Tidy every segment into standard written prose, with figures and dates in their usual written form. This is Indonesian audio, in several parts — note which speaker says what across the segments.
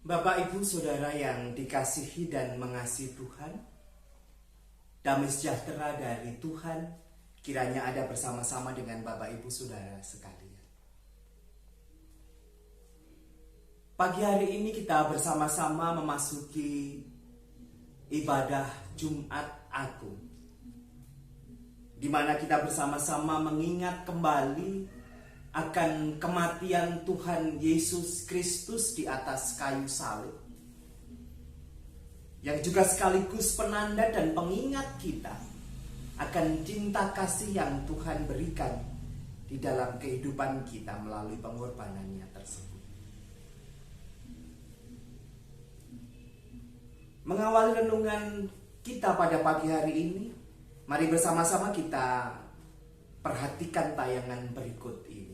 Speaker 1: Bapak, Ibu, Saudara yang dikasihi dan mengasihi Tuhan, damai sejahtera dari Tuhan kiranya ada bersama-sama dengan Bapak, Ibu, Saudara sekalian. Pagi hari ini kita bersama-sama memasuki ibadah Jumat Agung, di mana kita bersama-sama mengingat kembali akan kematian Tuhan Yesus Kristus di atas kayu salib, yang juga sekaligus penanda dan pengingat kita akan cinta kasih yang Tuhan berikan di dalam kehidupan kita melalui pengorbanannya tersebut. Mengawali renungan kita pada pagi hari ini, mari bersama-sama kita perhatikan tayangan berikut ini.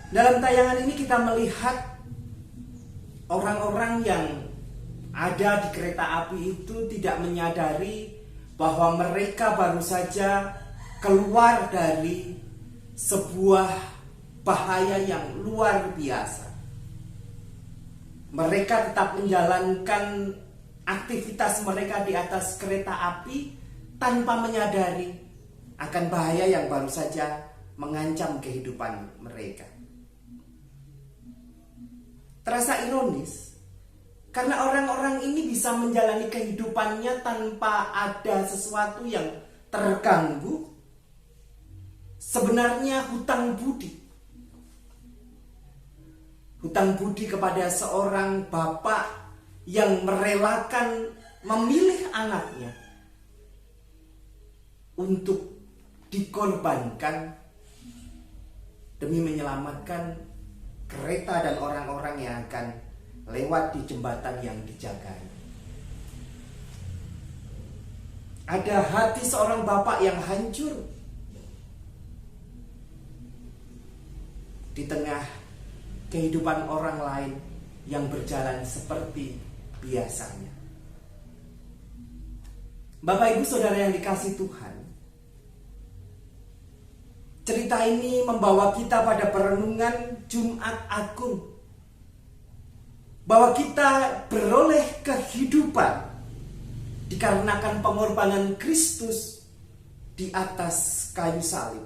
Speaker 1: Dalam tayangan ini kita melihat orang-orang yang ada di kereta api itu tidak menyadari bahwa mereka baru saja keluar dari sebuah bahaya yang luar biasa. Mereka tetap menjalankan aktivitas mereka di atas kereta api tanpa menyadari akan bahaya yang baru saja mengancam kehidupan mereka. Terasa ironis karena orang-orang ini bisa menjalani kehidupannya tanpa ada sesuatu yang terganggu. Sebenarnya hutang budi kepada seorang bapak yang merelakan memilih anaknya untuk dikorbankan demi menyelamatkan kereta dan orang-orang yang akan lewat di jembatan yang dijaganya. Ada hati seorang bapak yang hancur di tengah kehidupan orang lain yang berjalan seperti biasanya. Bapak Ibu Saudara yang dikasihi Tuhan, cerita ini membawa kita pada perenungan Jumat Agung, bahwa kita beroleh kehidupan dikarenakan pengorbanan Kristus di atas kayu salib.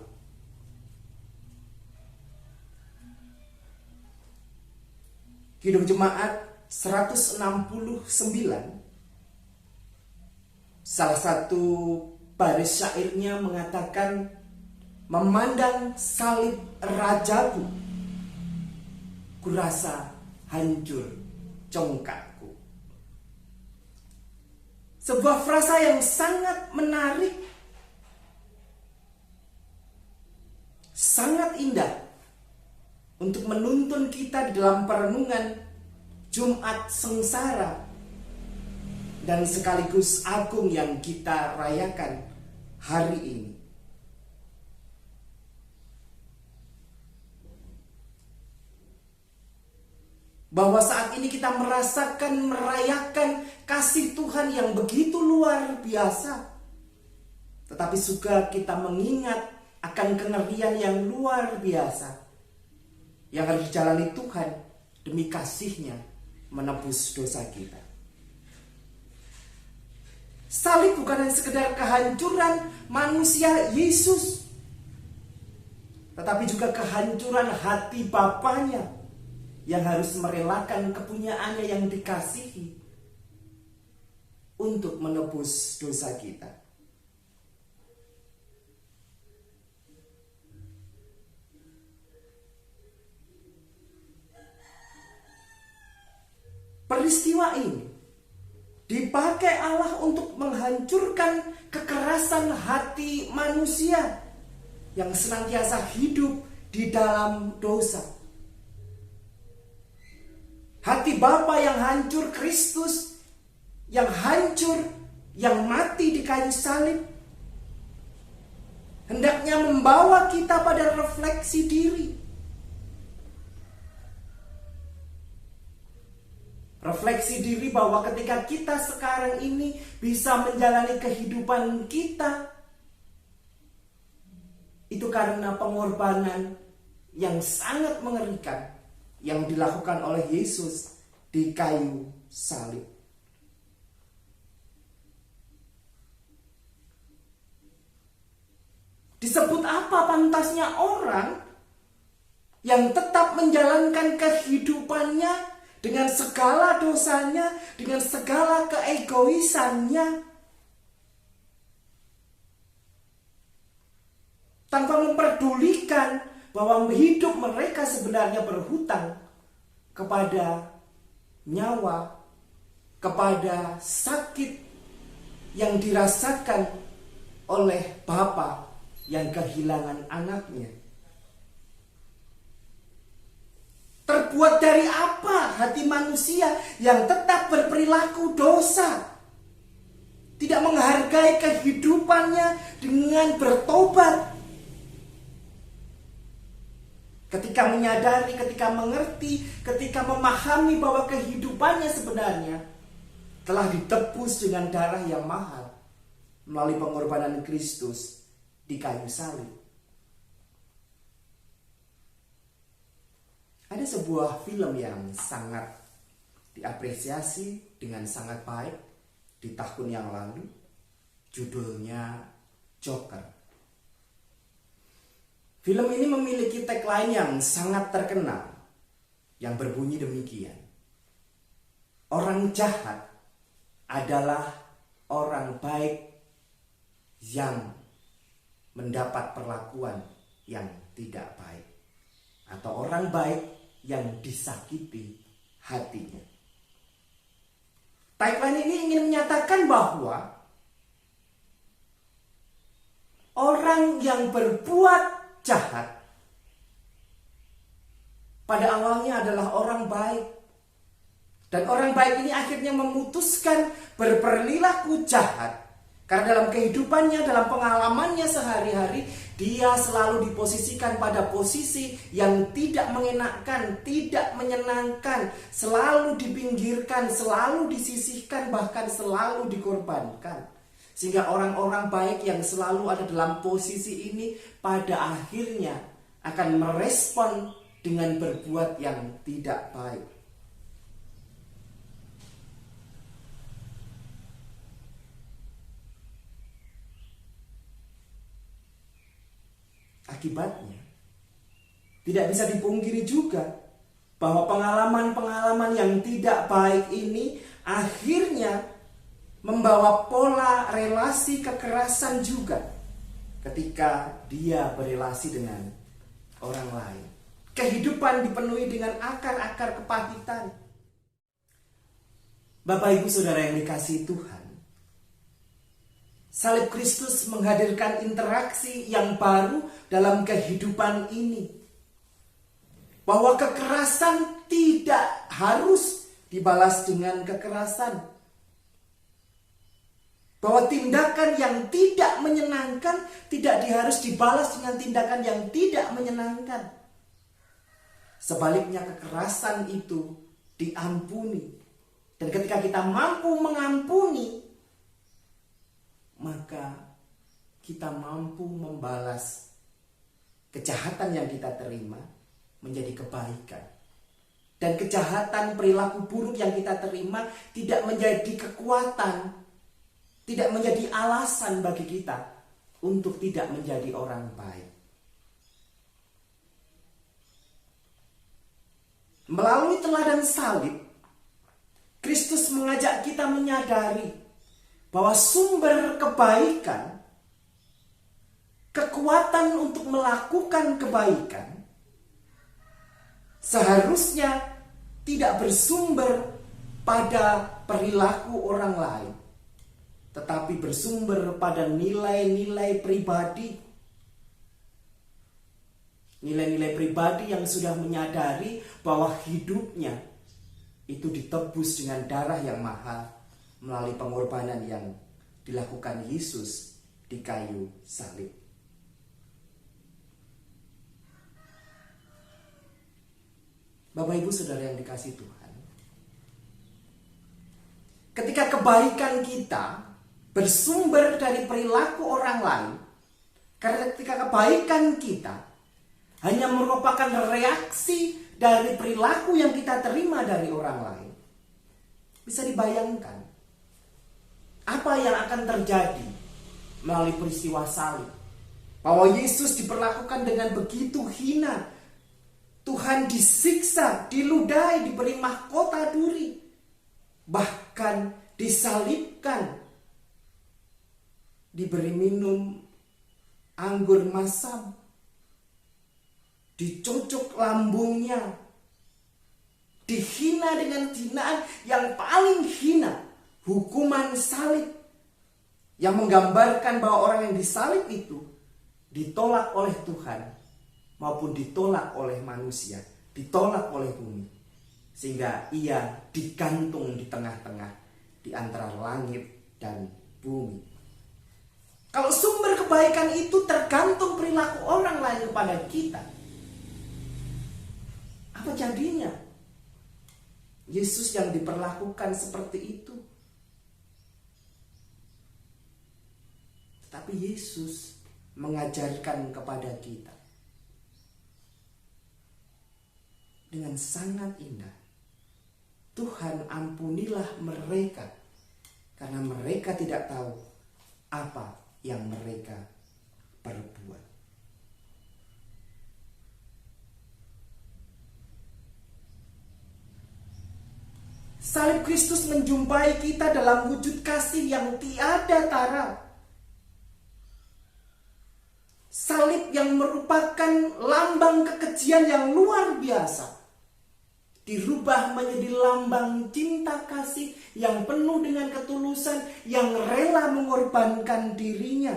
Speaker 1: Kidung Jemaat 169, salah satu baris syairnya mengatakan, memandang salib rajaku, kurasa hancur congkakku. Sebuah frasa yang sangat menarik, sangat indah untuk menuntun kita di dalam perenungan Jumat Sengsara dan sekaligus agung yang kita rayakan hari ini. Bahwa saat ini kita merayakan kasih Tuhan yang begitu luar biasa. Tetapi juga kita mengingat akan kengerian yang luar biasa yang harus dijalani Tuhan demi kasih-Nya menebus dosa kita. Salib bukan hanya sekedar kehancuran manusia Yesus, tetapi juga kehancuran hati Bapaknya yang harus merelakan kepunyaannya yang dikasihi untuk menebus dosa kita. Peristiwa ini dipakai Allah untuk menghancurkan kekerasan hati manusia yang senantiasa hidup di dalam dosa. Hati Bapa yang hancur, Kristus yang hancur, yang mati di kayu salib, hendaknya membawa kita pada refleksi diri. Refleksi diri bahwa ketika kita sekarang ini bisa menjalani kehidupan kita, itu karena pengorbanan yang sangat mengerikan yang dilakukan oleh Yesus di kayu salib. Disebut apa pantasnya orang yang tetap menjalankan kehidupannya dengan segala dosanya, dengan segala keegoisannya, tanpa memperdulikan bahwa hidup mereka sebenarnya berhutang kepada nyawa, kepada sakit yang dirasakan oleh Bapa yang kehilangan anaknya. Terbuat dari apa hati manusia yang tetap berperilaku dosa, tidak menghargai kehidupannya dengan bertobat, ketika menyadari, ketika mengerti, ketika memahami bahwa kehidupannya sebenarnya telah ditebus dengan darah yang mahal melalui pengorbanan Kristus di kayu salib. Ada sebuah film yang sangat diapresiasi dengan sangat baik di tahun yang lalu, judulnya Joker. Film ini memiliki tagline yang sangat terkenal yang berbunyi demikian: orang jahat adalah orang baik yang mendapat perlakuan yang tidak baik, atau orang baik yang disakiti hatinya. Tagline ini ingin menyatakan bahwa orang yang berbuat jahat pada awalnya adalah orang baik, dan orang baik ini akhirnya memutuskan berperilaku jahat karena dalam kehidupannya, dalam pengalamannya sehari-hari, dia selalu diposisikan pada posisi yang tidak mengenakkan, tidak menyenangkan, selalu dipinggirkan, selalu disisihkan, bahkan selalu dikorbankan. Sehingga orang-orang baik yang selalu ada dalam posisi ini pada akhirnya akan merespon dengan berbuat yang tidak baik. Akibatnya, tidak bisa dipungkiri juga bahwa pengalaman-pengalaman yang tidak baik ini akhirnya membawa pola relasi kekerasan juga ketika dia berelasi dengan orang lain. Kehidupan dipenuhi dengan akar-akar kepahitan. Bapak Ibu Saudara yang dikasihi Tuhan, salib Kristus menghadirkan interaksi yang baru dalam kehidupan ini. Bahwa kekerasan tidak harus dibalas dengan kekerasan. Bahwa tindakan yang tidak menyenangkan tidak harus dibalas dengan tindakan yang tidak menyenangkan. Sebaliknya, kekerasan itu diampuni. Dan ketika kita mampu mengampuni, maka kita mampu membalas kejahatan yang kita terima menjadi kebaikan. Dan kejahatan, perilaku buruk yang kita terima tidak menjadi kekuatan, tidak menjadi alasan bagi kita untuk tidak menjadi orang baik. Melalui teladan salib, Kristus mengajak kita menyadari bahwa sumber kebaikan, kekuatan untuk melakukan kebaikan, seharusnya tidak bersumber pada perilaku orang lain, tetapi bersumber pada nilai-nilai pribadi. Nilai-nilai pribadi yang sudah menyadari bahwa hidupnya itu ditebus dengan darah yang mahal melalui pengorbanan yang dilakukan Yesus di kayu salib. Bapak Ibu Saudara yang dikasihi Tuhan, ketika kebaikan kita bersumber dari perilaku orang lain, karena ketika kebaikan kita hanya merupakan reaksi dari perilaku yang kita terima dari orang lain, bisa dibayangkan apa yang akan terjadi melalui peristiwa salib. Bahwa Yesus diperlakukan dengan begitu hina, Tuhan disiksa, diludahi, diberi mahkota duri, bahkan disalibkan, diberi minum anggur masam, dicocok lambungnya, dihina dengan hinaan yang paling hina, hukuman salib, yang menggambarkan bahwa orang yang disalib itu ditolak oleh Tuhan maupun ditolak oleh manusia, ditolak oleh bumi, sehingga ia digantung di tengah-tengah di antara langit dan bumi. Kalau sumber kebaikan itu tergantung perilaku orang lain kepada kita, Apa jadinya? Yesus yang diperlakukan seperti itu. Tetapi Yesus mengajarkan kepada kita dengan sangat indah. Tuhan, ampunilah mereka, karena mereka tidak tahu apa yang mereka perbuat. Salib Kristus menjumpai kita dalam wujud kasih yang tiada tara. Salib yang merupakan lambang kekejian yang luar biasa dirubah menjadi lambang cinta kasih yang penuh dengan ketulusan, yang rela mengorbankan dirinya.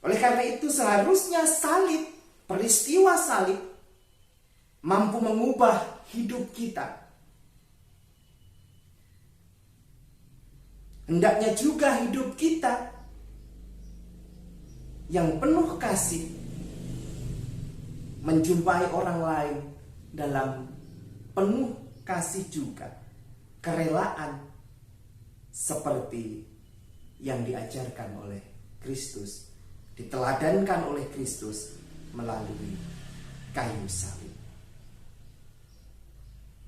Speaker 1: Oleh karena itu seharusnya salib, peristiwa salib, mampu mengubah hidup kita. Hendaknya juga hidup kita yang penuh kasih menjumpai orang lain dalam penuh kasih juga, kerelaan seperti yang diajarkan oleh Kristus, diteladankan oleh Kristus melalui kayu salib.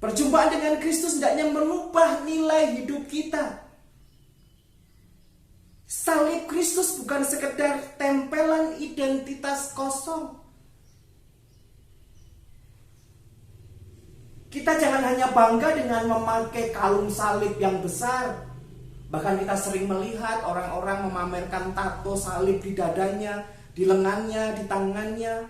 Speaker 1: Perjumpaan dengan Kristus hendaknya merubah nilai hidup kita. Salib Kristus bukan sekedar tempelan identitas kosong. Kita jangan hanya bangga dengan memakai kalung salib yang besar. Bahkan kita sering melihat orang-orang memamerkan tato salib di dadanya, di lengannya, di tangannya.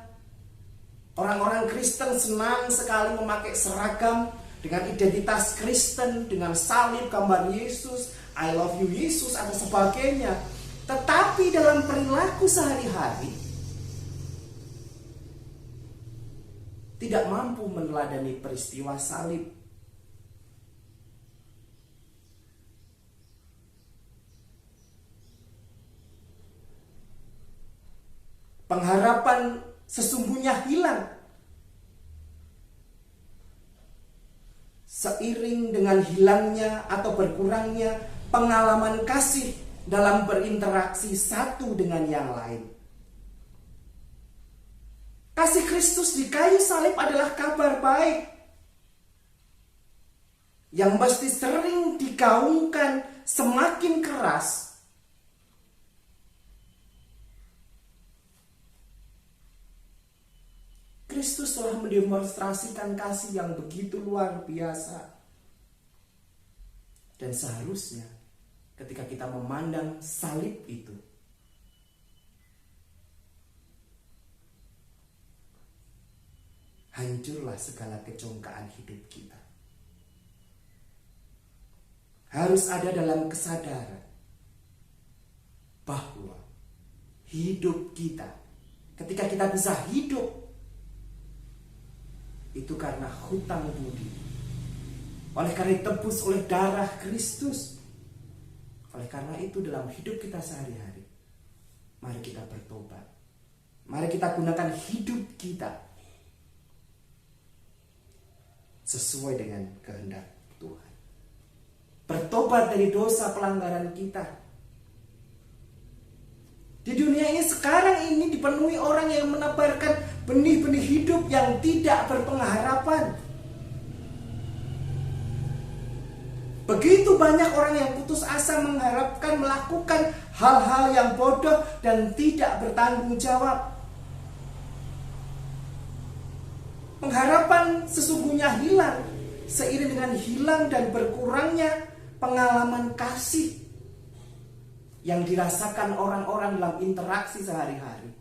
Speaker 1: Orang-orang Kristen senang sekali memakai seragam dengan identitas Kristen, dengan salib, gambar Yesus, I love you Yesus, atau sebagainya. Tetapi dalam perilaku sehari-hari tidak mampu meneladani peristiwa salib. Pengharapan sesungguhnya hilang seiring dengan hilangnya atau berkurangnya pengalaman kasih dalam berinteraksi satu dengan yang lain. Kasih Kristus di kayu salib adalah kabar baik yang mesti sering digaungkan semakin keras. Kristus telah mendemonstrasikan kasih yang begitu luar biasa. Dan seharusnya ketika kita memandang salib itu, hancurlah segala kecongkaan hidup kita. Harus ada dalam kesadaran bahwa hidup kita, ketika kita bisa hidup, itu karena hutang budi. Oleh karena ditebus oleh darah Kristus. Oleh karena itu dalam hidup kita sehari-hari, mari kita bertobat. Mari kita gunakan hidup kita sesuai dengan kehendak Tuhan. Bertobat dari dosa pelanggaran kita. Di dunia ini sekarang ini dipenuhi orang yang menebarkan benih-benih hidup yang tidak berpengharapan. Begitu banyak orang yang putus asa mengharapkan melakukan hal-hal yang bodoh dan tidak bertanggung jawab. Pengharapan sesungguhnya hilang seiring dengan hilang dan berkurangnya pengalaman kasih yang dirasakan orang-orang dalam interaksi sehari-hari.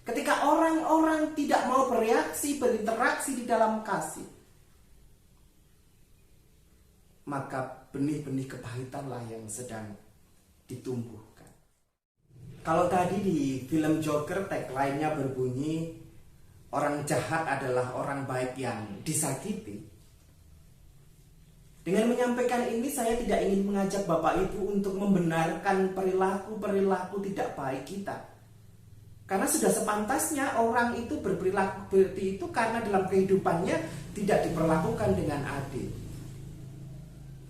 Speaker 1: Ketika orang-orang tidak mau bereaksi, berinteraksi di dalam kasih, maka benih-benih kepahitanlah yang sedang ditumbuhkan. Kalau tadi di film Joker tagline-nya berbunyi, orang jahat adalah orang baik yang disakiti. Dengan menyampaikan ini, saya tidak ingin mengajak Bapak Ibu untuk membenarkan perilaku-perilaku tidak baik kita. Karena sudah sepantasnya orang itu berperilaku seperti itu karena dalam kehidupannya tidak diperlakukan dengan adil.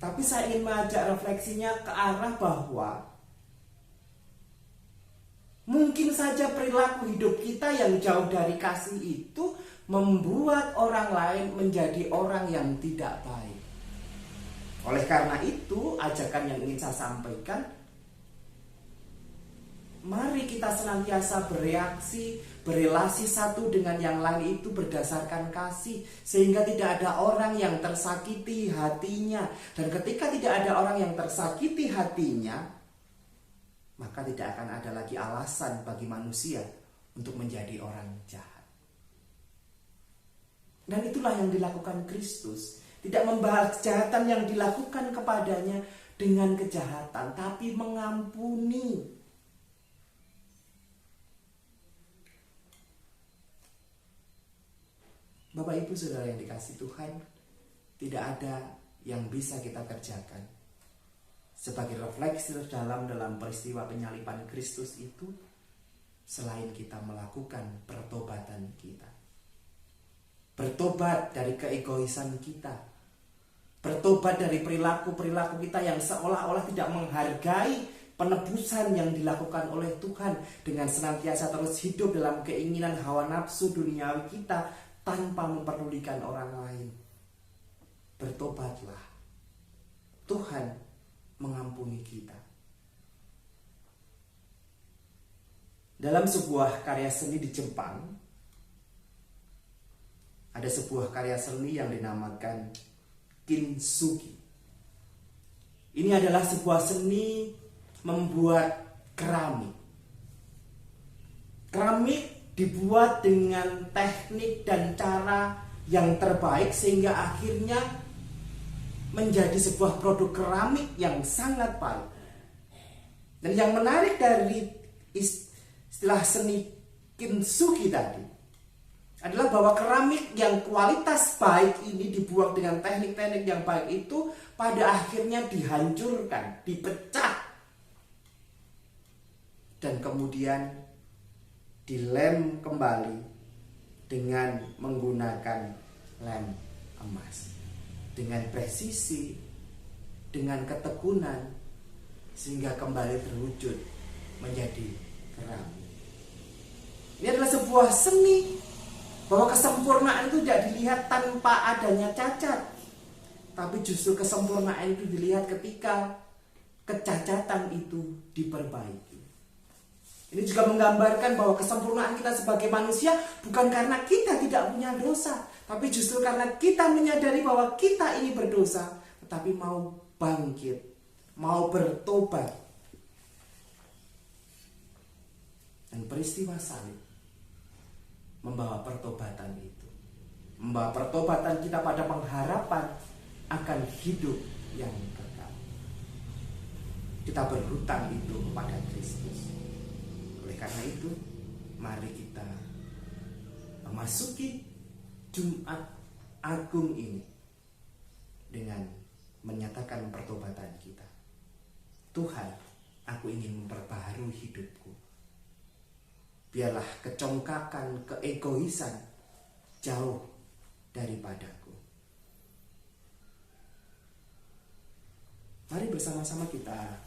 Speaker 1: Tapi saya ingin mengajak refleksinya ke arah bahwa mungkin saja perilaku hidup kita yang jauh dari kasih itu membuat orang lain menjadi orang yang tidak baik. Oleh karena itu, ajakan yang ingin saya sampaikan, mari kita senantiasa bereaksi, berelasi satu dengan yang lain itu berdasarkan kasih, sehingga tidak ada orang yang tersakiti hatinya. Dan ketika tidak ada orang yang tersakiti hatinya, maka tidak akan ada lagi alasan bagi manusia untuk menjadi orang jahat. Dan itulah yang dilakukan Kristus. Tidak membalas kejahatan yang dilakukan kepadanya dengan kejahatan, tapi mengampuni. Bapak Ibu Saudara yang dikasihi Tuhan, tidak ada yang bisa kita kerjakan sebagai refleksi dalam peristiwa penyaliban Kristus itu selain kita melakukan pertobatan kita. Bertobat dari keegoisan kita, bertobat dari perilaku-perilaku kita yang seolah-olah tidak menghargai penebusan yang dilakukan oleh Tuhan, dengan senantiasa terus hidup dalam keinginan hawa nafsu duniawi kita tanpa memperdulikan orang lain. Bertobatlah, Tuhan mengampuni kita. Dalam sebuah karya seni di Jepang, ada sebuah karya seni yang dinamakan kintsugi. Ini adalah sebuah seni membuat keramik. Keramik dibuat dengan teknik dan cara yang terbaik sehingga akhirnya menjadi sebuah produk keramik yang sangat baik. Dan yang menarik dari istilah seni kintsugi tadi adalah bahwa keramik yang kualitas baik ini dibuat dengan teknik-teknik yang baik itu pada akhirnya dihancurkan, dipecah, dan kemudian dilem kembali dengan menggunakan lem emas, dengan presisi, dengan ketekunan, sehingga kembali terwujud menjadi keramik. Ini adalah sebuah seni, bahwa kesempurnaan itu tidak dilihat tanpa adanya cacat, tapi justru kesempurnaan itu dilihat ketika kecacatan itu diperbaiki. Ini juga menggambarkan bahwa kesempurnaan kita sebagai manusia bukan karena kita tidak punya dosa, tapi justru karena kita menyadari bahwa kita ini berdosa, tetapi mau bangkit, mau bertobat. Dan peristiwa salib membawa pertobatan itu, membawa pertobatan kita pada pengharapan akan hidup yang kekal. Kita berhutang itu kepada Kristus. Oleh karena itu, mari kita memasuki Jumat Agung ini dengan menyatakan pertobatan kita. Tuhan, aku ingin memperbaharui hidupku. Biarlah kecongkakan, keegoisan jauh daripadaku. Mari bersama-sama kita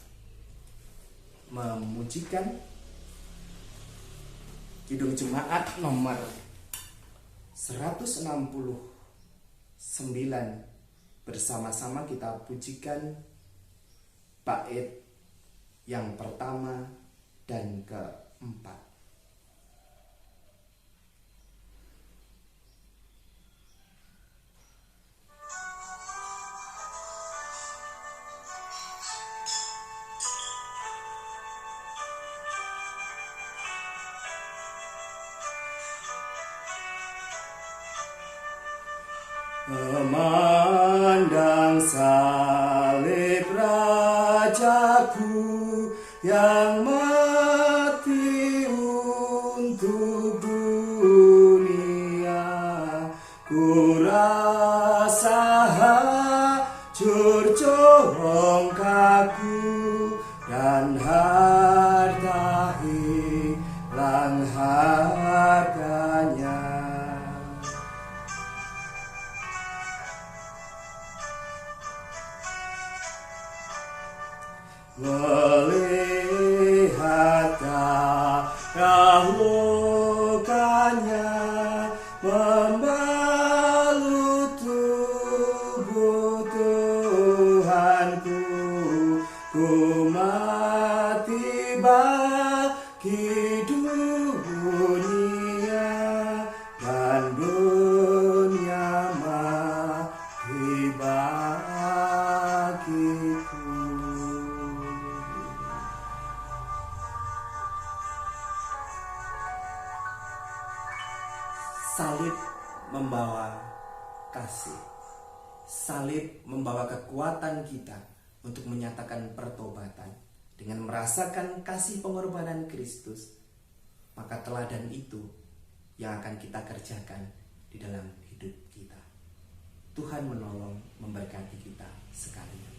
Speaker 1: memujikan Kidung Jemaat nomor 169. Bersama-sama kita pujikan bait yang pertama dan keempat. Memandang salib Rajaku yang mati untuk dunia, ku rasa hancur congkakku dan harta hilang membalut tubuh Tuhanku. Ku mati bagi dunia dan dunia mati bagiku. Salib membawa kasih. Salib membawa kekuatan kita untuk menyatakan pertobatan. Dengan merasakan kasih pengorbanan Kristus, maka teladan itu yang akan kita kerjakan di dalam hidup kita. Tuhan menolong, memberkati kita sekalian.